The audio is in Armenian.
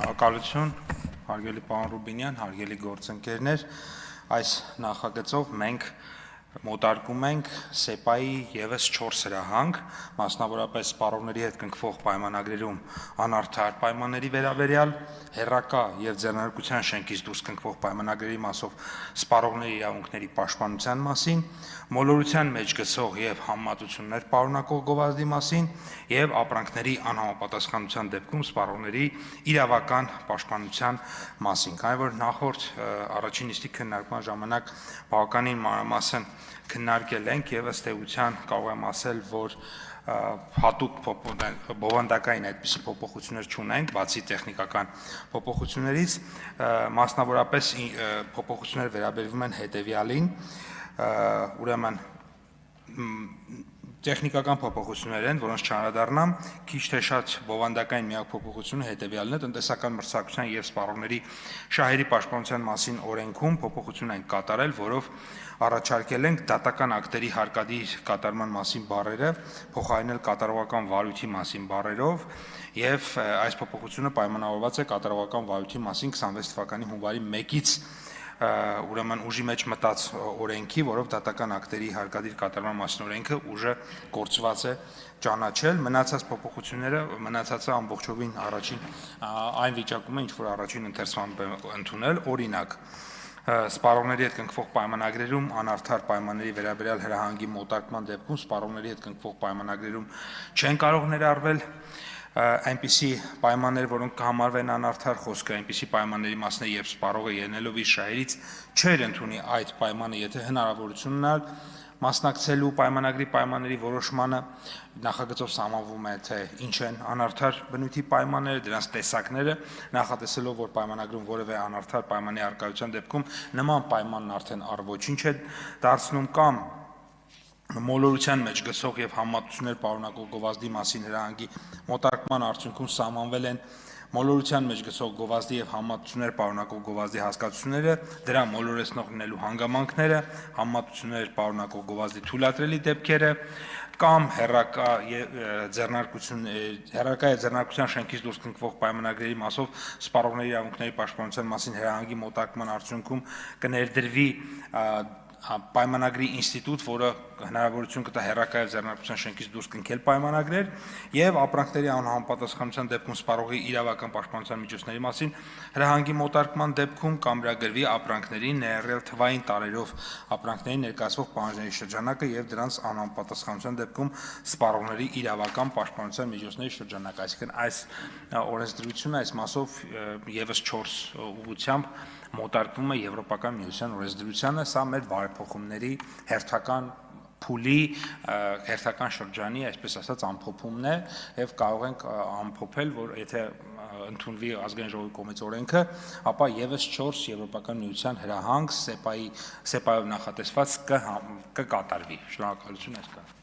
Շնորհակալություն, հարգելի պարոն Ռուբինյան, հարգելի գործընկերներ, այս նախագծով մենք մոտարկում ենք ՍԵՊԱ-ի ևս 4 հրահանգ, մասնավորապես սպառողների հետ կնքվող պայմանագրերում անարդար պայմանների վերաբերյալ, հեռակա եւ ձեռնարկության շենքից դուրս կնքվող պայմանագրերի մասով սպառողների իրավունքների պաշտպանության մասին, մոլորության մեջ գցող եւ համեմատություններ պարունակող գովազդի մասին եւ ապրանքների անհամապատասխանության դեպքում սպառողների իրավական պաշտպանության մասին, քանի որ նախորդ առաջին նիստի քննարկման ժամանակ բավականին մանրամասն քննարկել ենք եւ ըստ էության կարող եմ ասել, որ հատուկ բովանդակային այդպիսի փոփոխություններ չունենք, բացի տեխնիկական փոփոխություններից, մասնավորապես փոփոխությունները վերաբերվում են հետեւյալին, ուրեմն տեխնիկական փոփոխություններ են, որոնց չանդրադառնամ, քիչ թե շատ բովանդակային միակ փոփոխությունը հետեւյալն է, տնտեսական մրցակցության եւ սպառողների շահերի պաշտպանության մասին օրենքում փոփոխություն են կատարել, որով առաջարկել ենք դատական ակտերի հարկադիր կատարման մասին բառերը փոխարինել կատարողական վարույթի մասին բառերով եւ այս փոփոխությունը պայմանավորված է կատարողական վարույթի մասին 26 թվականի հունվարի 1-ից ուրեմն ուժի մեջ մտած օրենքի, որով դատական ակտերի հարկադիր կատարման մասին օրենքը ուժը կորցված է ճանաչել, մնացած փոփոխությունները մնացածը ամբողջովին առաջին այն վիճակում է, ինչ որ առաջին ընթերցման ընդունել, օրինակ սպառողների հետ կնքվող պայմանագրերում անարդար պայմանների վերաբերյալ հրահանգի մոտարկման դեպքում սպառողների հետ կնքվող պայմանագրերում չեն կարող ներառվել այնպիսի պայմաններ, որոնք կհամարվեն անարդար, խոսքը այնպիսի պայմանների մասն է, երբ սպառողը ելնելով իր շահերից չէր ընդունի այդ պայմանը, եթե հնարավորություն ունենալ մասնակցելու պայմանագրի պայմանների որոշմանը, նախագծով սահմանվում է, թե ինչ են անարդար բնույթի պայմանները, դրանց տեսակները, նախատեսելով, որ պայմանագրում որևէ անարդար պայմանի առկայության դեպքում նման պայմանն արդեն առ-ոչինչ է դարձնում կամ մոլորության մեջ գցող եւ համեմատություններ պարունակող գովազդի մասին հրահանգի մոտարկման արդյունքում սահմանվել են մոլորության մեջ գցող գովազդի եւ համեմատություններ պարունակող գովազդի հասկացությունները, դրա մոլորեցնող լինելու հանգամանքները, համեմատություններ պարունակող գովազդի թույլատրելի դեպքերը կամ հեռակա եւ ձեռնարկության շենքից դուրս կնքվող պայմանագրերի մասով սպառողների իրավունքների պաշտպանության մասին հրահանգի մոտարկման արդյունքում կներդրվի պայմանագրի ինստիտուտ, որը հնարավորություն կտա հեռակա եւ ձեռնարկության շենքից դուրս կնքել պայմանագրեր եւ ապրանքների անհամապատասխանության դեպքում սպառողի իրավական պաշտպանության միջոցների մասին հրահանգի մոտարկման դեպքում կամրագրվի ապրանքների ներառյալ թվային տարերով ապրանքների ներկայացվող պահանջների շրջանակը եւ դրանց անհամապատասխանության դեպքում սպառողների իրավական պաշտպանության միջոցների շրջանակը, այսինքն այս օրենսդրությունը այս մասով եւս 4 ուղղությամբ մոտարկվում է Եվրոպական միության օրենսդրությանը, սա մեր բարեփոխումների հերթական փուլի հերթական շրջանի, այսպես ասած, ամփոփումն է եւ կարող ենք ամփոփել, որ եթե ընդունվի ազգային ժողովի կողմից օրենքը, ապա եւս 4 Եվրոպական միության հրահանգ ՍԵՊԱ-ով նախատեսված կկատարվի։ Շնորհակալություն այսքան։